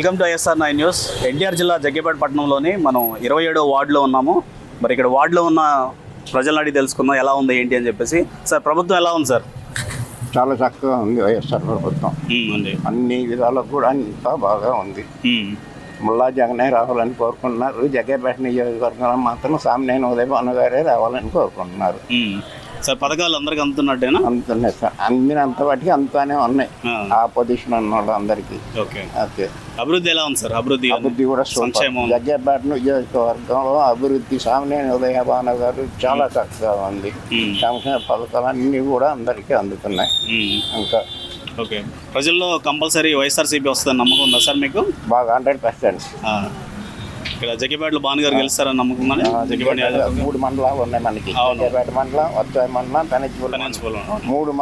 Welcome to ISR9 news. NTR జిల్లా జగ్గేపేట పట్టణంలోని మనం 27వ వార్డులో ఉన్నాము. మరి ఇక్కడ వార్డులో ఉన్న ప్రజలను అడిగి తెలుసుకుందాం ఎలా ఉంది ఏంటి అని చెప్పేసి. సార్, ప్రభుత్వం ఎలా ఉంది సార్? చాలా చక్కగా ఉంది వైఎస్ఆర్ ప్రభుత్వం. అన్ని విధాలకు కూడా అంతా బాగా ఉంది. ముల్లా జగనే రావాలని కోరుకుంటున్నారు. జగ్గేపేట నియోజకవర్గంలో మాత్రం సామినేని ఉదయభాను గారే రావాలని కోరుకుంటున్నారు. సార్, పథకాలు అందరికి అందుతున్నట్టేనా? అందుతున్నాయి సార్, అందినంత వాటికి అంతానే ఉన్నాయి. ఆ పొజిషన్ ఉన్న వాళ్ళు అందరికీ. ఓకే. అభివృద్ధి ఎలా ఉంది సార్? అభివృద్ధి కూడా సంక్షేమం. జగ్గేపేట నియోజకవర్గంలో అభివృద్ధి సామినేని ఉదయభాను గారు చాలా చక్కగా ఉంది. సంక్షేమ పథకాలు అన్నీ కూడా అందరికీ అందుతున్నాయి. ఇంకా ఓకే, ప్రజల్లో కంపల్సరీ వైఎస్ఆర్సీపీ వస్తుందని నమ్మకం ఉందా సార్ మీకు? బాగా 100%. ఇక్కడ జగ్గేపేటలో భాను గారు గెలుస్తారని నమ్మకం ఉందని. 3 మండలాలు ఉన్నాయి మనకి. జగ్గేపేట మండలం, వచ్చాయి మండలం, తనిచ్చిపల్లి. 3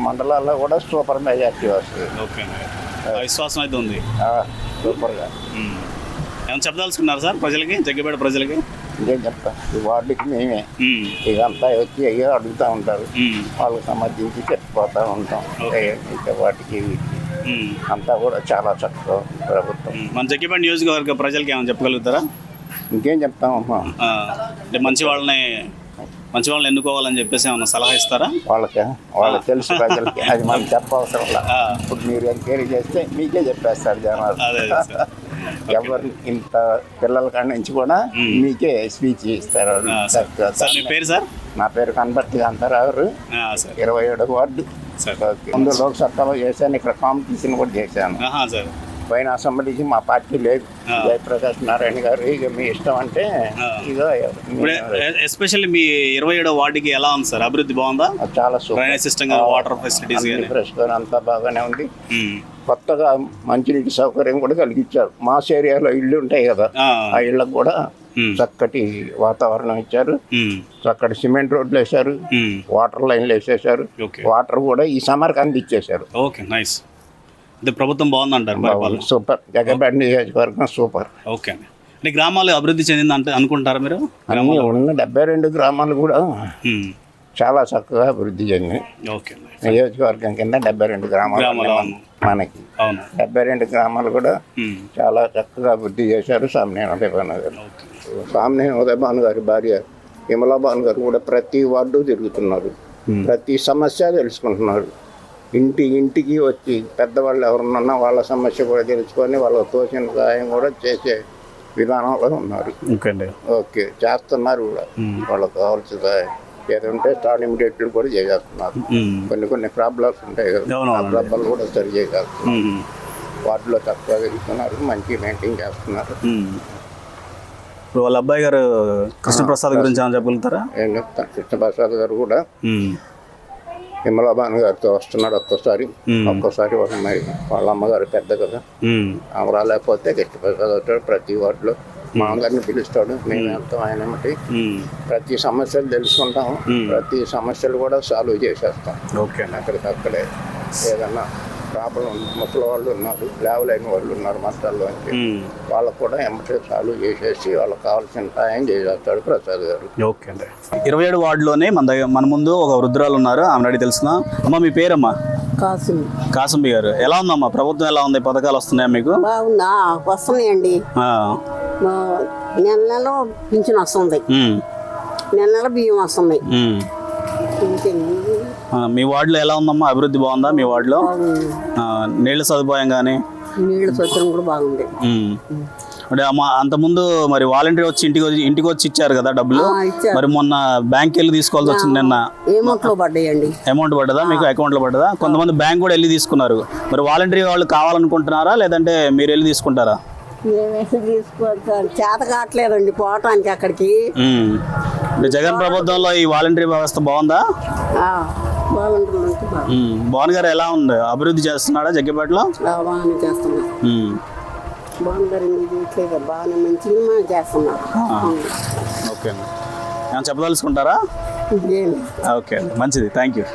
మండలాల్లో కూడా సూపర్ మెజార్టీ వస్తుంది. ఓకే, విశ్వాసం అయితే ఉంది. సూపర్గా. ఏమైనా చెప్పదలుచుకున్నారు సార్ ప్రజలకి, జగ్గేపేట ప్రజలకి? ఇంకేం చెప్తాం, ఈ వార్డుకి మేమే ఇదంతా వచ్చి అయ్యో అడుగుతూ ఉంటారు. వాళ్ళకి సమర్థించి చెప్పిపోతూ ఉంటాం. ఇంకా వాటికి అంతా కూడా చాలా చక్కగా ప్రభుత్వం. మన జగ్గేపేట నియోజకవర్గ ప్రజలకి ఏమైనా చెప్పగలుగుతారా? ఇంకేం చెప్తామమ్మా, అంటే మంచి వాళ్ళని ఎన్నుకోవాలని చెప్పేసి ఏమన్నా సలహా ఇస్తారా? వాళ్ళకి తెలుసు ప్రజలకి, అది మనం చెప్పవసరం. ఇప్పుడు మీరు ఎంక్వైరీ చేస్తే మీకే చెప్పేస్తారు జనాలు. ఎవరు ఇంత పిల్లల కాడి నుంచి కూడా మీకే స్పీచ్ ఇస్తారు. మీ పేరు సార్? నా పేరు కనబర్తి కాంతారావు, 27వ వార్డు. ముందు లోక్సభలో చేశాను, ఇక్కడ కాంపిటీషన్ కూడా చేశాను. పైన అసెంబ్లీకి మా పార్టీ లేదు. జయప్రకాష్ నారాయణ గారు ఇక మీ ఇష్టం అంటే ఇదో. ఎస్పెషల్లీ మీ 27వ వార్డుకి ఎలా ఉంది సార్? అభివృద్ధి బాగుందా? చాలా super. System, water facilities fresh అంతా బాగానే ఉంది. కొత్తగా మంచినీటి సౌకర్యం కూడా కలిగించారు. మాస్ ఏరియాలో ఇళ్ళు ఉంటాయి కదా, ఆ ఇళ్ళకు కూడా చక్కటి వాతావరణం ఇచ్చారు. చక్కటి సిమెంట్ రోడ్లు వేశారు, వాటర్ లైన్లు వేసేసారు. వాటర్ కూడా ఈ సమ్మర్కి అందించేశారు. Okay, nice. అంటే ప్రభుత్వం బాగుందంటారు. సూపర్. జగ్గేపేట నియోజకవర్గం సూపర్. ఓకే అండి. అంటే గ్రామాలు అభివృద్ధి చెందింది అంటే అనుకుంటారా మీరు? ఉన్న 72 గ్రామాలు కూడా చాలా చక్కగా అభివృద్ధి చెందింది. ఓకే. నియోజకవర్గం కింద 72 గ్రామాలు మనకి. 72 గ్రామాలు కూడా చాలా చక్కగా అభివృద్ధి చేశారు సామినేని ఉదయభాను గారు. సామినేని ఉదయభాను గారి భార్య విమలాభాను గారు కూడా ప్రతి వార్డు తిరుగుతున్నారు. ప్రతి సమస్య తెలుసుకుంటున్నారు. ఇంటికి వచ్చి పెద్దవాళ్ళు ఎవరున్నా వాళ్ళ సమస్య కూడా తెలుసుకొని వాళ్ళకు తోచిన సహాయం కూడా చేసే విధానంలో ఉన్నారు. ఓకే, చేస్తున్నారు కూడా. వాళ్ళకు కావాల్సిన సహాయం ఏదంటే స్టార్ట్ ఇమిడియట్లు కూడా చేసేస్తున్నారు. కొన్ని ప్రాబ్లమ్స్ ఉంటాయి కదా, ఆ ప్రాబ్లం కూడా సరి చేసేస్తున్నారు. వాటిలో చక్కగా వెళ్తున్నారు, మంచి మెయింటైన్ చేస్తున్నారు. ఇప్పుడు వాళ్ళ అబ్బాయి గారు కృష్ణప్రసాద్ గురించి ఏమైనా చెప్పగలుగుతారా? ఏం చెప్తాను, కృష్ణప్రసాద్ గారు కూడా విమలాభాను గారితో వస్తున్నాడు. ఒక్కోసారి వాళ్ళ అమ్మగారు పెద్ద కదా, ఆమె రాలేకపోతే కృష్ణప్రసాద్ వచ్చాడు. ప్రతి వార్డులో మా అందరిని పిలుస్తాడు, మేము వెళ్తాం. ఆయన ఏమిటి ప్రతి సమస్యలు తెలుసుకుంటాం, ప్రతి సమస్యలు కూడా సాల్వ్ చేసేస్తాం. ఓకే, అక్కడికక్కడే. ఏదన్నా ప్రాబ్లం ముసలి వాళ్ళు ఉన్నారు, లేవలేని వాళ్ళు ఉన్నారు మంత్రాల్లో, వాళ్ళకు కూడా ఎమ్మటే సాల్వ్ చేసేసి వాళ్ళకి కావాల్సిన సాయం చేసేస్తాడు ప్రసాద్ గారు. ఓకే అండి. 27 వార్డులోనే మన ముందు ఒక వృద్ధురాలు ఉన్నారు, ఆమె అడిగి తెలుసుకుందాం. అమ్మ, మీ పేరమ్మా? కాసింబి గారు. ఎలా ఉందమ్మా ప్రభుత్వం? ఎలా ఉంది? పథకాలు వస్తున్నాయా మీకు? బాగుందా? వస్తున్నాయండి. నెల పింఛన్ వస్తుంది, నెల బియ్యం వస్తుంది. మీ వార్డులో ఎలా ఉందమ్మా? అభివృద్ధి బాగుందా మీ వార్డులో? నీళ్ళ సదుపాయం కానీ? నీళ్ళ సౌకర్యం కూడా బాగుంది. అంటే అమ్మ, అంతకుముందు మరి వాలంటీర్ వచ్చి ఇంటికి వచ్చి ఇచ్చారు కదా డబ్బులు, మరి మొన్న బ్యాంక్ వెళ్ళి తీసుకోవాల్సి వచ్చింది. నిన్న అమౌంట్ పడ్డదా మీకు? అకౌంట్ లో పడ్డదా? కొంతమంది బ్యాంక్ కూడా వెళ్ళి తీసుకున్నారు. మరి వాలంటీర్ వాళ్ళు కావాలనుకుంటున్నారా లేదంటే మీరు వెళ్ళి తీసుకుంటారా? చేత కావట్లేదండి పోవటానికి అక్కడికి. జగన్ ప్రభుత్వంలో ఈ వాలంటీర్ వ్యవస్థ బాగుందా? భవన్ గారు ఎలా ఉంది? అభివృద్ధి చేస్తున్నాడా జగ్గేపేటలో? బాగానే చేస్తున్నా. భవన్ గారు బాగానే మంచిగా చేస్తున్నారు. ఓకే అండి, ఏమైనా చెప్పదలుచుకుంటారా? ఓకే, మంచిది, థ్యాంక్ యూ.